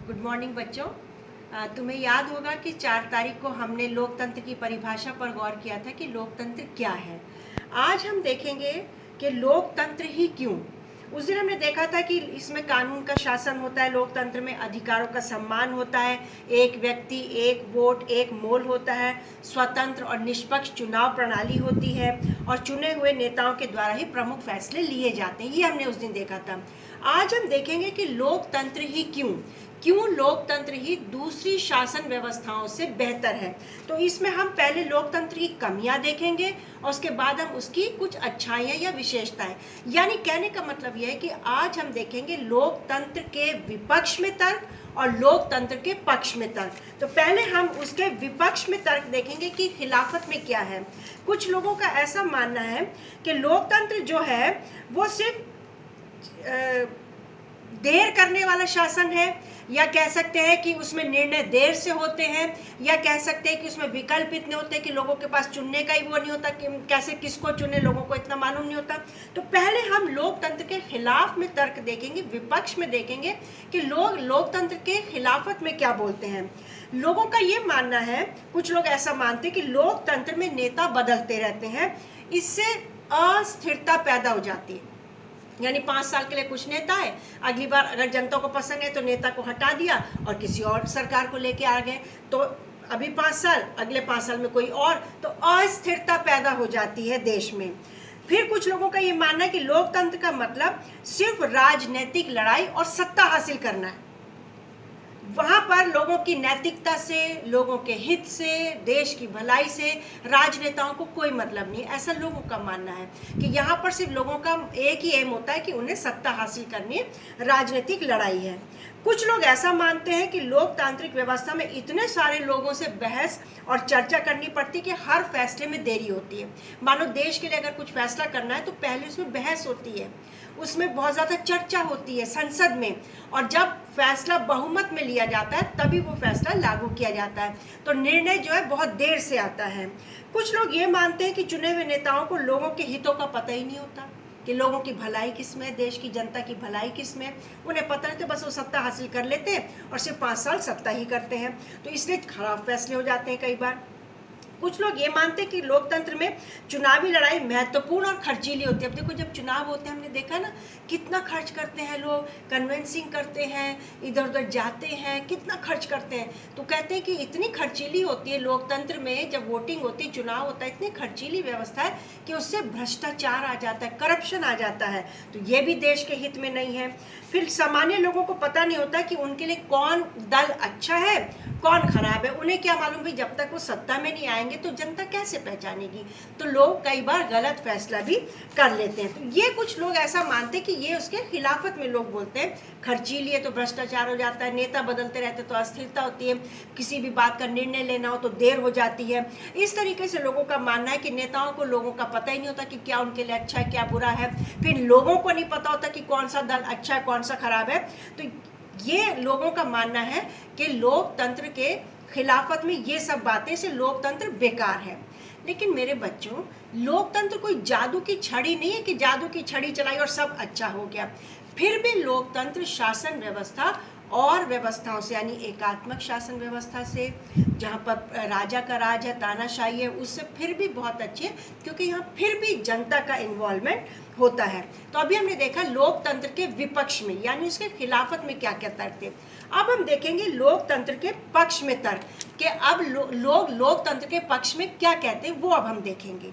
Good morning बच्चों। तुम्हें याद होगा कि 4 तारीख को हमने लोकतंत्र की परिभाषा पर गौर किया था कि लोकतंत्र क्या है। आज हम देखेंगे कि लोकतंत्र ही क्यों। उस दिन हमने देखा था कि इसमें कानून का शासन होता है, लोकतंत्र में अधिकारों का सम्मान होता है, एक व्यक्ति एक वोट एक मोल होता है, स्वतंत्र और निष्पक्ष चुनाव प्रणाली होती है और चुने हुए नेताओं के द्वारा ही प्रमुख फैसले लिए जाते हैं। ये हमने उस दिन देखा था। आज हम देखेंगे कि लोकतंत्र ही क्यों क्यों लोकतंत्र ही दूसरी शासन व्यवस्थाओं से बेहतर है। तो इसमें हम पहले लोकतंत्र की कमियां देखेंगे और उसके बाद हम उसकी कुछ अच्छाइयां या विशेषताएं, यानी कहने का मतलब यह है कि आज हम देखेंगे लोकतंत्र के विपक्ष में तर्क और लोकतंत्र के पक्ष में तर्क। तो पहले हम उसके विपक्ष में तर्क देखेंगे कि खिलाफत में क्या है। कुछ लोगों का ऐसा मानना है कि लोकतंत्र जो है वो सिर्फ देर करने वाला शासन है, या कह सकते हैं कि उसमें निर्णय देर से होते हैं, या कह सकते हैं कि उसमें विकल्प इतने होते हैं कि लोगों के पास चुनने का ही वो नहीं होता कि कैसे किसको चुने, लोगों को इतना मालूम नहीं होता। तो पहले हम लोकतंत्र के खिलाफ में तर्क देखेंगे, विपक्ष में देखेंगे कि लोग लोकतंत्र के खिलाफत में क्या बोलते हैं। लोगों का ये मानना है, कुछ लोग ऐसा मानते हैं कि लोकतंत्र में नेता बदलते रहते हैं, इससे अस्थिरता पैदा हो जाती है। यानी 5 साल के लिए कुछ नेता है, अगली बार अगर जनता को पसंद है तो नेता को हटा दिया और किसी और सरकार को लेके आ गए, तो अभी 5 साल, अगले 5 साल में कोई और, तो अस्थिरता पैदा हो जाती है देश में। फिर कुछ लोगों का ये मानना है कि लोकतंत्र का मतलब सिर्फ राजनीतिक लड़ाई और सत्ता हासिल करना है। वहाँ पर लोगों की नैतिकता से, लोगों के हित से, देश की भलाई से राजनेताओं को कोई मतलब नहीं। ऐसा लोगों का मानना है कि यहाँ पर सिर्फ लोगों का एक ही एम होता है कि उन्हें सत्ता हासिल करनी है, राजनीतिक लड़ाई है। कुछ लोग ऐसा मानते हैं कि लोकतांत्रिक व्यवस्था में इतने सारे लोगों से बहस और चर्चा करनी पड़ती है कि हर फैसले में देरी होती है। मानो देश के लिए अगर कुछ फैसला करना है तो पहले उसमें बहस होती है, उसमें बहुत ज़्यादा चर्चा होती है संसद में, और जब फैसला बहुमत में लिया जाता है तभी वो फैसला लागू किया जाता है। तो निर्णय जो है बहुत देर से आता है। कुछ लोग ये मानते हैं कि चुने हुए नेताओं को लोगों के हितों का पता ही नहीं होता कि लोगों की भलाई किस में, देश की जनता की भलाई किस में, उन्हें पता नहीं, तो बस वो सत्ता हासिल कर लेते हैं और सिर्फ 5 साल सत्ता ही करते हैं। तो इसलिए खराब फैसले हो जाते हैं कई बार। कुछ लोग ये मानते हैं कि लोकतंत्र में चुनावी लड़ाई महत्वपूर्ण और खर्चीली होती है। अब देखो, जब चुनाव होते हैं, हमने देखा ना कितना खर्च करते हैं लोग, कन्वेंसिंग करते हैं, इधर उधर जाते हैं, कितना खर्च करते हैं। तो कहते हैं कि इतनी खर्चीली होती है लोकतंत्र में, जब वोटिंग होती है, चुनाव होता है, इतनी खर्चीली व्यवस्था है कि उससे भ्रष्टाचार आ जाता है, करप्शन आ जाता है। तो ये भी देश के हित में नहीं है। फिर सामान्य लोगों को पता नहीं होता कि उनके लिए कौन दल अच्छा है, कौन खराब है। उन्हें क्या मालूम भाई, जब तक वो सत्ता में नहीं आएंगे तो जनता कैसे पहचानेगी। तो लोग कई बार गलत फैसला भी कर लेते हैं। तो ये कुछ लोग ऐसा मानते हैं कि ये उसके खिलाफत में लोग बोलते हैं, खर्चीली है तो भ्रष्टाचार हो जाता है, नेता बदलते रहते तो अस्थिरता होती है, किसी भी बात का निर्णय लेना हो तो देर हो जाती है। इस तरीके से लोगों का मानना है कि नेताओं को लोगों का पता ही नहीं होता कि क्या उनके लिए अच्छा है क्या बुरा है। फिर लोगों को नहीं पता होता कि कौन सा दल अच्छा है कौन सा खराब है। तो ये लोगों का मानना है कि लोकतंत्र के खिलाफत में ये सब बातें से लोकतंत्र बेकार है। लेकिन मेरे बच्चों, लोकतंत्र कोई जादू की छड़ी नहीं है कि जादू की छड़ी चलाई और सब अच्छा हो गया। फिर भी लोकतंत्र शासन व्यवस्था और व्यवस्थाओं से, यानी एकात्मक शासन व्यवस्था से, जहाँ पर राजा का राज है, तानाशाही है, उससे फिर भी बहुत अच्छे है, क्योंकि यहाँ फिर भी जनता का इन्वॉल्वमेंट होता है। तो अभी हमने देखा लोकतंत्र के विपक्ष में, यानी उसके खिलाफत में क्या क्या तर्क थे। अब हम देखेंगे लोकतंत्र के पक्ष में तर्क कि अब लोग लोकतंत्र के पक्ष में क्या कहते हैं, वो अब हम देखेंगे।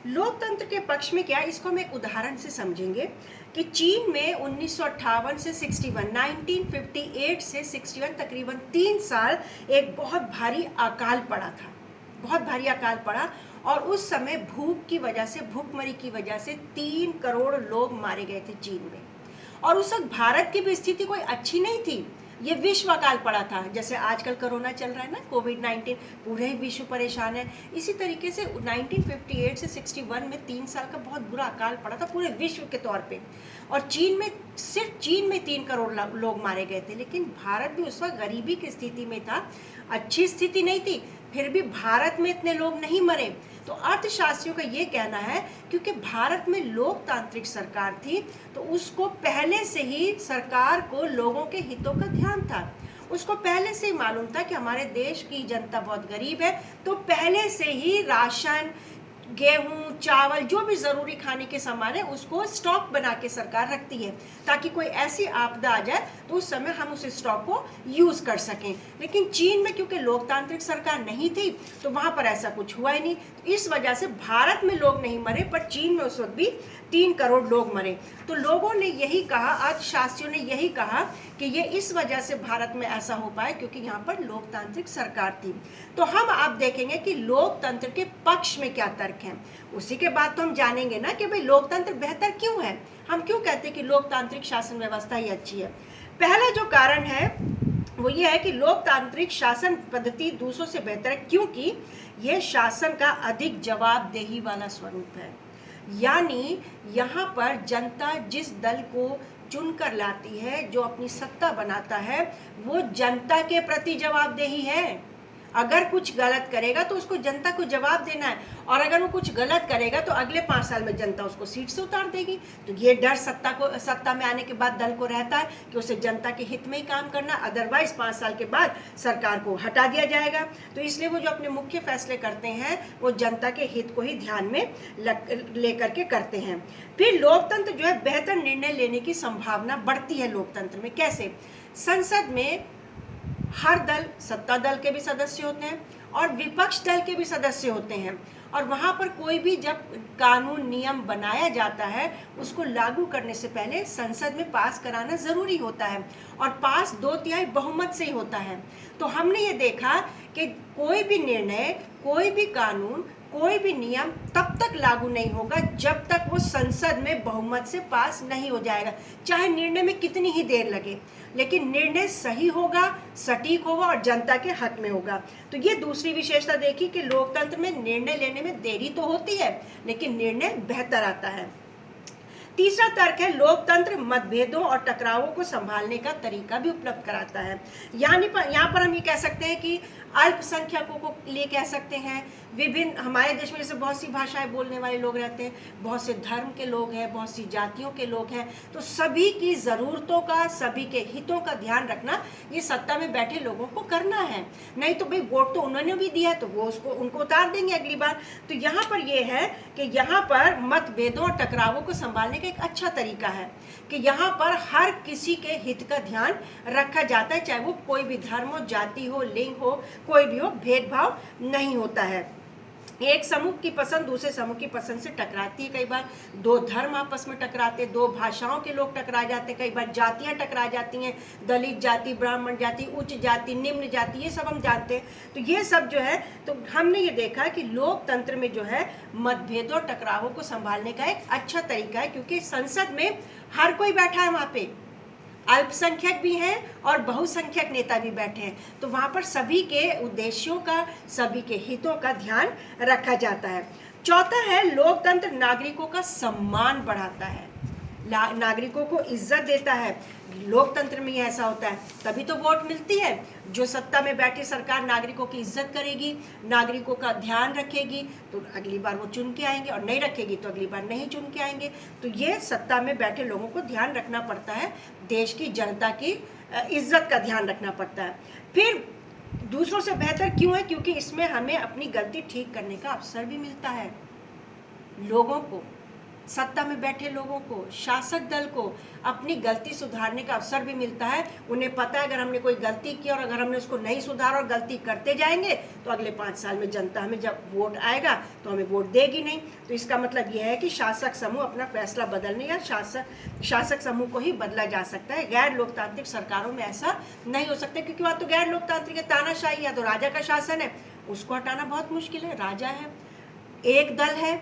लोकतंत्र के पक्ष में क्या, इसको हम एक उदाहरण से समझेंगे कि चीन में 1958 से 61, 1958 से 61, तकरीबन 3 साल एक बहुत भारी अकाल पड़ा था, बहुत भारी अकाल पड़ा। और उस समय भूख की वजह से, भूखमरी की वजह से 3 करोड़ लोग मारे गए थे चीन में। और उस वक्त भारत की भी स्थिति कोई अच्छी नहीं थी, ये विश्व अकाल पड़ा था। जैसे आजकल कोरोना चल रहा है ना, कोविड-19, पूरे ही विश्व परेशान है। इसी तरीके से 1958 से 61 में 3 साल का बहुत बुरा अकाल पड़ा था पूरे विश्व के तौर पे। और चीन में सिर्फ चीन में 3 करोड़ लोग मारे गए थे, लेकिन भारत भी उस वक्त गरीबी की स्थिति में था, अच्छी स्थिति नहीं थी, फिर भी भारत में इतने लोग नहीं मरे। तो अर्थशास्त्रियों का ये कहना है क्योंकि भारत में लोकतांत्रिक सरकार थी, तो उसको पहले से ही सरकार को लोगों के हितों का ध्यान था। उसको पहले से ही मालूम था कि हमारे देश की जनता बहुत गरीब है, तो पहले से ही राशन, गेहूं, चावल, जो भी ज़रूरी खाने के सामान है उसको स्टॉक बना के सरकार रखती है, ताकि कोई ऐसी आपदा आ जाए तो उस समय हम उस स्टॉक को यूज़ कर सकें। लेकिन चीन में क्योंकि लोकतांत्रिक सरकार नहीं थी तो वहाँ पर ऐसा कुछ हुआ ही नहीं, तो इस वजह से भारत में लोग नहीं मरे, पर चीन में उस वक्त भी 3 करोड़ लोग मरे। तो लोगों ने यही कहा, अर्थशास्त्रियों ने यही कहा कि ये इस वजह से भारत में ऐसा हो पाया क्योंकि यहाँ पर लोकतांत्रिक सरकार थी। तो हम आप देखेंगे कि लोकतंत्र के पक्ष में क्या तर्क हैं, उसी के बाद तो हम जानेंगे ना कि भाई लोकतंत्र बेहतर क्यों है, हम क्यों कहते हैं कि लोकतांत्रिक शासन व्यवस्था ही अच्छी है। पहला जो कारण है वो ये है कि लोकतांत्रिक शासन पद्धति दूसरों से बेहतर है क्योंकि ये शासन का अधिक जवाबदेही वाला स्वरूप है। यानी यहाँ पर जनता जिस दल को चुनकर लाती है, जो अपनी सत्ता बनाता है, वो जनता के प्रति जवाबदेही है। अगर कुछ गलत करेगा तो उसको जनता को जवाब देना है, और अगर वो कुछ गलत करेगा तो अगले 5 साल में जनता उसको सीट से उतार देगी। तो ये डर सत्ता में आने के बाद दल को रहता है कि उसे जनता के हित में ही काम करना, अदरवाइज 5 साल के बाद सरकार को हटा दिया जाएगा। तो इसलिए वो जो अपने मुख्य फैसले करते हैं वो जनता के हित को ही ध्यान में लेकर के करते हैं। फिर लोकतंत्र जो है बेहतर निर्णय लेने की संभावना बढ़ती है लोकतंत्र में। कैसे? संसद में हर दल, सत्ता दल के भी सदस्य होते हैं और विपक्ष दल के भी सदस्य होते हैं, और वहाँ पर कोई भी जब कानून नियम बनाया जाता है उसको लागू करने से पहले संसद में पास कराना ज़रूरी होता है, और पास 2/3 बहुमत से ही होता है। तो हमने ये देखा कि कोई भी निर्णय, कोई भी कानून, कोई भी नियम तब तक लागू नहीं होगा जब तक वो संसद में बहुमत से पास नहीं हो जाएगा, चाहे निर्णय में कितनी ही देर लगे, लेकिन निर्णय सही होगा, सटीक होगा और जनता के हक में होगा। तो ये दूसरी विशेषता देखी कि लोकतंत्र में निर्णय लेने में देरी तो होती है लेकिन निर्णय बेहतर आता है। तीसरा तर्क है लोकतंत्र मतभेदों और टकरावों को संभालने का तरीका भी उपलब्ध कराता है। यहाँ पर हम ये कह सकते हैं कि अल्पसंख्यकों को लिए कह सकते हैं, विभिन्न हमारे देश में जैसे बहुत सी भाषाएं बोलने वाले लोग रहते हैं, बहुत से धर्म के लोग हैं, बहुत सी जातियों के लोग हैं, तो सभी की ज़रूरतों का, सभी के हितों का ध्यान रखना ये सत्ता में बैठे लोगों को करना है। नहीं तो भाई वोट तो उन्होंने भी दिया है तो वो उनको उतार देंगे अगली बार। तो यहाँ पर ये है कि यहाँ पर मतभेदों और टकरावों को संभालने का एक अच्छा तरीका है कि यहाँ पर हर किसी के हित का ध्यान रखा जाता है, चाहे वो कोई भी धर्म हो, जाति हो, लिंग हो, कोई भी हो, भेदभाव नहीं होता है। एक समूह की पसंद दूसरे समूह की पसंद से टकराती है, कई बार 2 धर्म आपस में टकराते, 2 भाषाओं के लोग टकरा जाते, कई बार जातियां टकरा जाती हैं, दलित जाति, ब्राह्मण जाति, उच्च जाति, निम्न जाति, ये सब हम जानते हैं। तो ये सब जो है, तो हमने ये देखा कि लोकतंत्र में जो है मतभेदों और टकरावों को संभालने का एक अच्छा तरीका है, क्योंकि संसद में हर कोई बैठा है, वहाँ पे अल्पसंख्यक भी हैं और बहुसंख्यक नेता भी बैठे हैं, तो वहाँ पर सभी के उद्देश्यों का, सभी के हितों का ध्यान रखा जाता है। चौथा है लोकतंत्र नागरिकों का सम्मान बढ़ाता है, नागरिकों को इज्जत देता है। लोकतंत्र में ऐसा होता है, तभी तो वोट मिलती है। जो सत्ता में बैठी सरकार नागरिकों की इज्जत करेगी, नागरिकों का ध्यान रखेगी, तो अगली बार वो चुन के आएंगे, और नहीं रखेगी तो अगली बार नहीं चुन के आएंगे। तो ये सत्ता में बैठे लोगों को ध्यान रखना पड़ता है, देश की जनता की इज्जत का ध्यान रखना पड़ता है। फिर दूसरों से बेहतर क्यों है? क्योंकि इसमें हमें अपनी गलती ठीक करने का अवसर भी मिलता है। लोगों को, सत्ता में बैठे लोगों को, शासक दल को अपनी गलती सुधारने का अवसर भी मिलता है। उन्हें पता है अगर हमने कोई गलती की और अगर हमने उसको नहीं सुधारा और गलती करते जाएंगे तो अगले 5 साल में जनता हमें जब वोट आएगा तो हमें वोट देगी नहीं। तो इसका मतलब यह है कि शासक समूह अपना फैसला बदलने या शासक समूह को ही बदला जा सकता है। गैर लोकतांत्रिक सरकारों में ऐसा नहीं हो सकता, क्योंकि वहाँ तो गैर लोकतांत्रिक है, तानाशाही है, तो राजा का शासन है, उसको हटाना बहुत मुश्किल है। राजा है, एक दल है,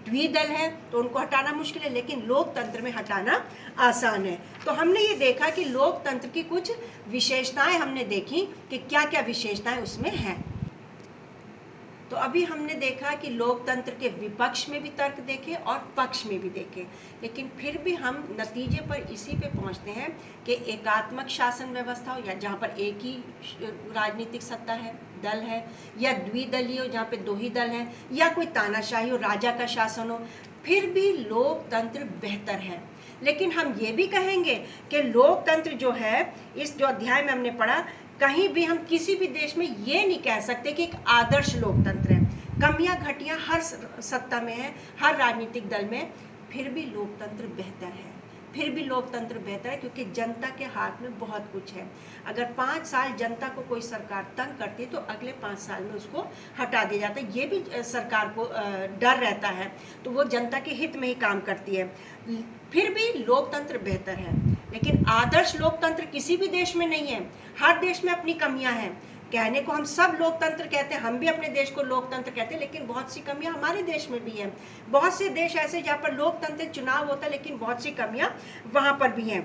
द्विदल है, तो उनको हटाना मुश्किल है, लेकिन लोकतंत्र में हटाना आसान है। तो हमने ये देखा कि लोकतंत्र की कुछ विशेषताएं हमने देखी कि क्या क्या विशेषताएं उसमें हैं। तो अभी हमने देखा कि लोकतंत्र के विपक्ष में भी तर्क देखे और पक्ष में भी देखे, लेकिन फिर भी हम नतीजे पर इसी पे पहुंचते हैं कि एकात्मक शासन व्यवस्था हो, या जहाँ पर एक ही राजनीतिक सत्ता है, दल है, या द्विदलीय हो जहाँ पे दो ही दल हैं, या कोई तानाशाही हो, राजा का शासन हो, फिर भी लोकतंत्र बेहतर है। लेकिन हम ये भी कहेंगे कि लोकतंत्र जो है, इस जो अध्याय में हमने पढ़ा, कहीं भी हम किसी भी देश में ये नहीं कह सकते कि एक आदर्श लोकतंत्र है। कमियां घटियां हर सत्ता में है, हर राजनीतिक दल में, फिर भी लोकतंत्र बेहतर है। फिर भी लोकतंत्र बेहतर है क्योंकि जनता के हाथ में बहुत कुछ है। अगर 5 साल जनता को कोई सरकार तंग करती है तो अगले 5 साल में उसको हटा दिया जाता है। ये भी सरकार को डर रहता है, तो वो जनता के हित में ही काम करती है। फिर भी लोकतंत्र बेहतर है, लेकिन आदर्श लोकतंत्र किसी भी देश में नहीं है। हर देश में अपनी कमियां हैं। कहने को हम सब लोकतंत्र कहते हैं, हम भी अपने देश को लोकतंत्र कहते हैं, लेकिन बहुत सी कमियां हमारे देश में भी हैं। बहुत से देश ऐसे जहाँ पर लोकतंत्र चुनाव होता है, लेकिन बहुत सी कमियां वहाँ पर भी हैं।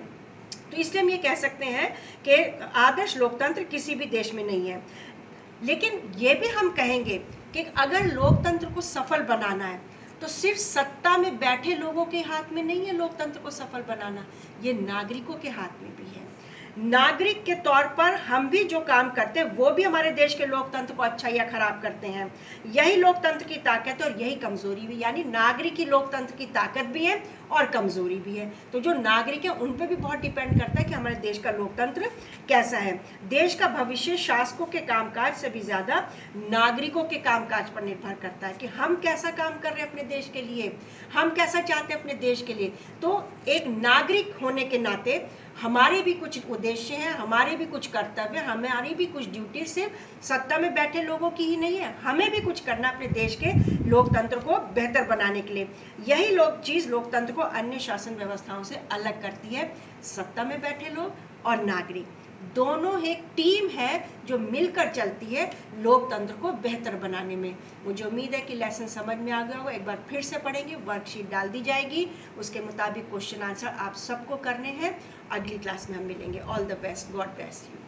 तो इसलिए हम ये कह सकते हैं कि आदर्श लोकतंत्र किसी भी देश में नहीं है। लेकिन ये भी हम कहेंगे कि अगर लोकतंत्र को सफल बनाना है तो सिर्फ सत्ता में बैठे लोगों के हाथ में नहीं है लोकतंत्र को सफल बनाना, ये नागरिकों के हाथ में भी है। नागरिक के तौर पर हम भी जो काम करते हैं वो भी हमारे देश के लोकतंत्र को अच्छा या खराब करते हैं। यही लोकतंत्र की ताकत है और यही कमजोरी भी, यानी नागरिक ही लोकतंत्र की ताकत भी है और कमजोरी भी है। तो जो नागरिक है उन पे भी बहुत डिपेंड करता है कि हमारे देश का लोकतंत्र कैसा है। देश का भविष्य शासकों के कामकाज से भी ज्यादा नागरिकों के कामकाज पर निर्भर करता है कि हम कैसा काम कर रहे हैं अपने देश के लिए, हम कैसा चाहते हैं अपने देश के लिए। तो एक नागरिक होने के नाते हमारे भी कुछ उद्देश्य हैं, हमारे भी कुछ कर्तव्य, हमारी भी कुछ ड्यूटी सिर्फ सत्ता में बैठे लोगों की ही नहीं है, हमें भी कुछ करना अपने देश के लोकतंत्र को बेहतर बनाने के लिए। यही चीज़ लोकतंत्र को अन्य शासन व्यवस्थाओं से अलग करती है। सत्ता में बैठे लोग और नागरिक दोनों एक टीम है जो मिलकर चलती है लोकतंत्र को बेहतर बनाने में। मुझे उम्मीद है कि लेसन समझ में आ गया होगा। एक बार फिर से पढ़ेंगे, वर्कशीट डाल दी जाएगी, उसके मुताबिक क्वेश्चन आंसर आप सबको करने हैं। अगली क्लास में हम मिलेंगे। All the best, God bless you.